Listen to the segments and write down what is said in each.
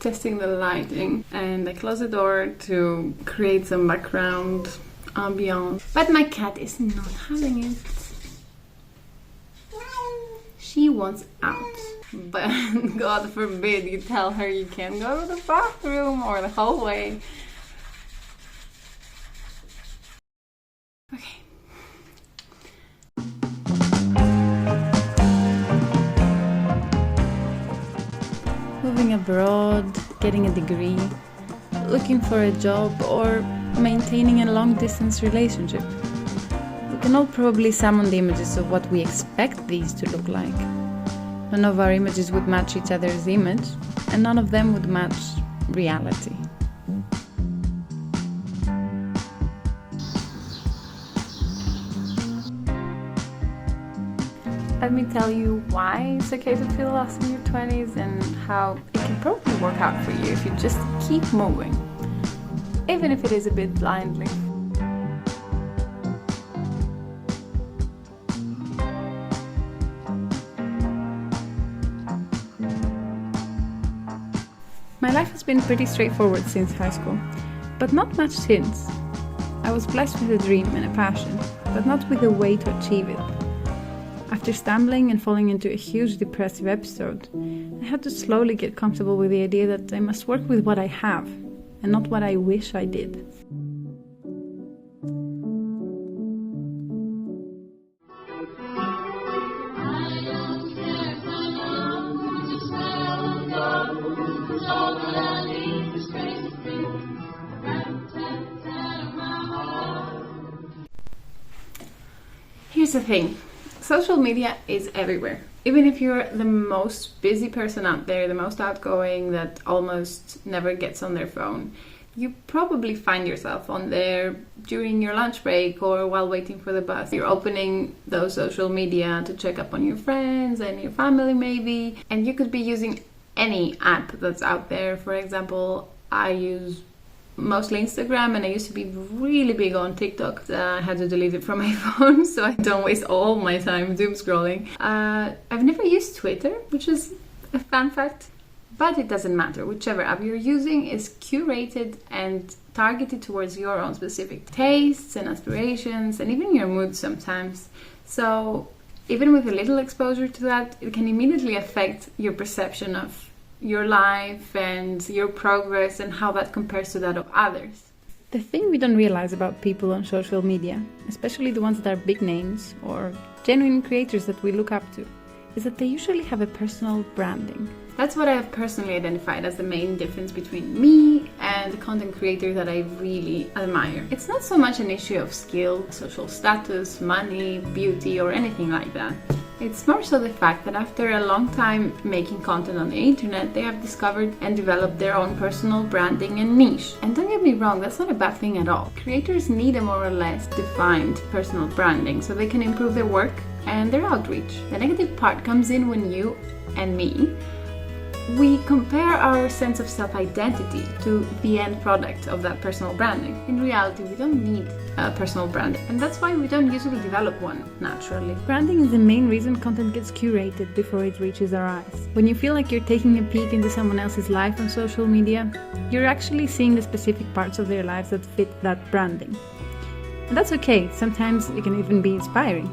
testing the lighting, and I close the door to create some background ambiance. But my cat is not having it. She wants out. But God forbid you tell her you can't go to the bathroom or the hallway. Okay. Moving abroad, getting a degree, looking for a job, or maintaining a long-distance relationship. We can all probably summon the images of what we expect these to look like. None of our images would match each other's image, and none of them would match reality. Let me tell you why it's okay to feel lost in your 20s and how it can probably work out for you if you just keep moving, even if it is a bit blindly. My life has been pretty straightforward since high school, but not much since. I was blessed with a dream and a passion, but not with a way to achieve it. After stumbling and falling into a huge depressive episode, I had to slowly get comfortable with the idea that I must work with what I have, and not what I wish I did. Here's the thing. Social media is everywhere. Even if you're the most busy person out there, the most outgoing that almost never gets on their phone, you probably find yourself on there during your lunch break or while waiting for the bus. You're opening those social media to check up on your friends and your family maybe, and you could be using any app that's out there. For example, I use mostly Instagram, and I used to be really big on TikTok. I had to delete it from my phone so I don't waste all my time doom scrolling. I've never used Twitter, which is a fun fact, but it doesn't matter. Whichever app you're using is curated and targeted towards your own specific tastes and aspirations and even your mood sometimes. So even with a little exposure to that, it can immediately affect your perception of your life and your progress and how that compares to that of others. The thing we don't realize about people on social media, especially the ones that are big names or genuine creators that we look up to, is that they usually have a personal branding. That's what I have personally identified as the main difference between me and the content creator that I really admire. It's not so much an issue of skill, social status, money, beauty, or anything like that. It's more so the fact that after a long time making content on the internet, they have discovered and developed their own personal branding and niche. And don't get me wrong, that's not a bad thing at all. Creators need a more or less defined personal branding so they can improve their work and their outreach. The negative part comes in when you and me, we compare our sense of self-identity to the end product of that personal branding. In reality, we don't need a personal brand, and that's why we don't usually develop one naturally. Branding is the main reason content gets curated before it reaches our eyes. When you feel like you're taking a peek into someone else's life on social media, you're actually seeing the specific parts of their lives that fit that branding. And that's okay, sometimes it can even be inspiring.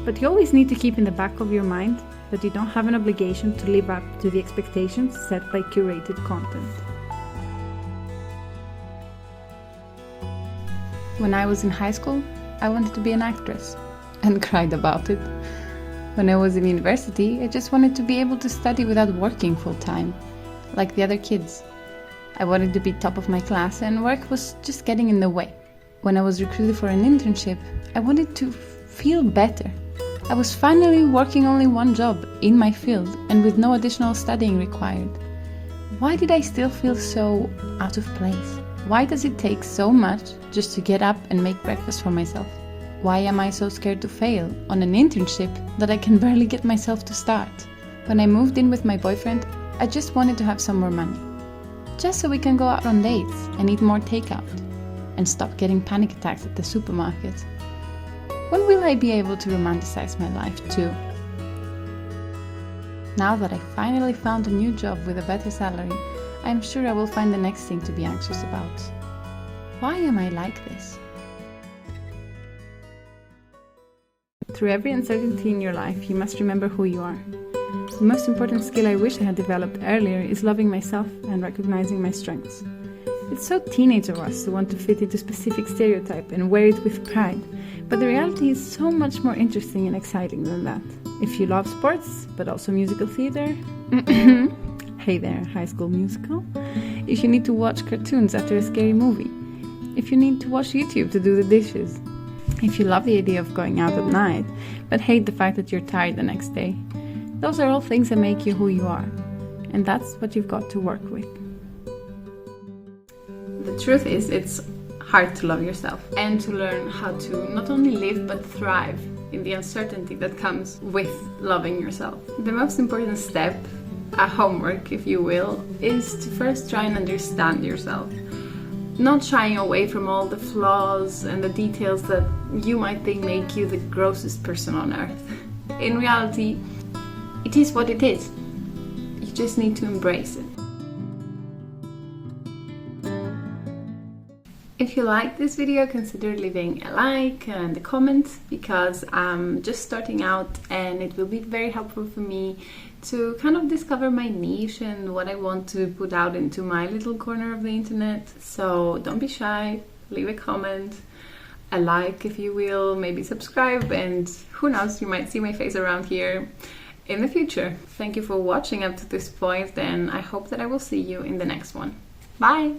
But you always need to keep in the back of your mind that you don't have an obligation to live up to the expectations set by curated content. When I was in high school, I wanted to be an actress and cried about it. When I was in university, I just wanted to be able to study without working full-time, like the other kids. I wanted to be top of my class, and work was just getting in the way. When I was recruited for an internship, I wanted to feel better. I was finally working only one job in my field and with no additional studying required. Why did I still feel so out of place? Why does it take so much just to get up and make breakfast for myself? Why am I so scared to fail on an internship that I can barely get myself to start? When I moved in with my boyfriend, I just wanted to have some more money. Just so we can go out on dates and eat more takeout and stop getting panic attacks at the supermarket. When will I be able to romanticize my life too? Now that I finally found a new job with a better salary, I'm sure I will find the next thing to be anxious about. Why am I like this? Through every uncertainty in your life, you must remember who you are. The most important skill I wish I had developed earlier is loving myself and recognizing my strengths. It's so teenage of us to want to fit into a specific stereotype and wear it with pride, but the reality is so much more interesting and exciting than that. If you love sports, but also musical theater, hey there, High School Musical. If you need to watch cartoons after a scary movie. If you need to watch YouTube to do the dishes. If you love the idea of going out at night, but hate the fact that you're tired the next day. Those are all things that make you who you are. And that's what you've got to work with. The truth is, it's hard to love yourself and to learn how to not only live but thrive in the uncertainty that comes with loving yourself. The most important step, a homework if you will, is to first try and understand yourself. Not shying away from all the flaws and the details that you might think make you the grossest person on earth. In reality, it is what it is. You just need to embrace it. If you like this video, consider leaving a like and a comment, because I'm just starting out and it will be very helpful for me to kind of discover my niche and what I want to put out into my little corner of the internet. So don't be shy, leave a comment, a like if you will, maybe subscribe, and who knows, you might see my face around here in the future. Thank you for watching up to this point, and I hope that I will see you in the next one. Bye!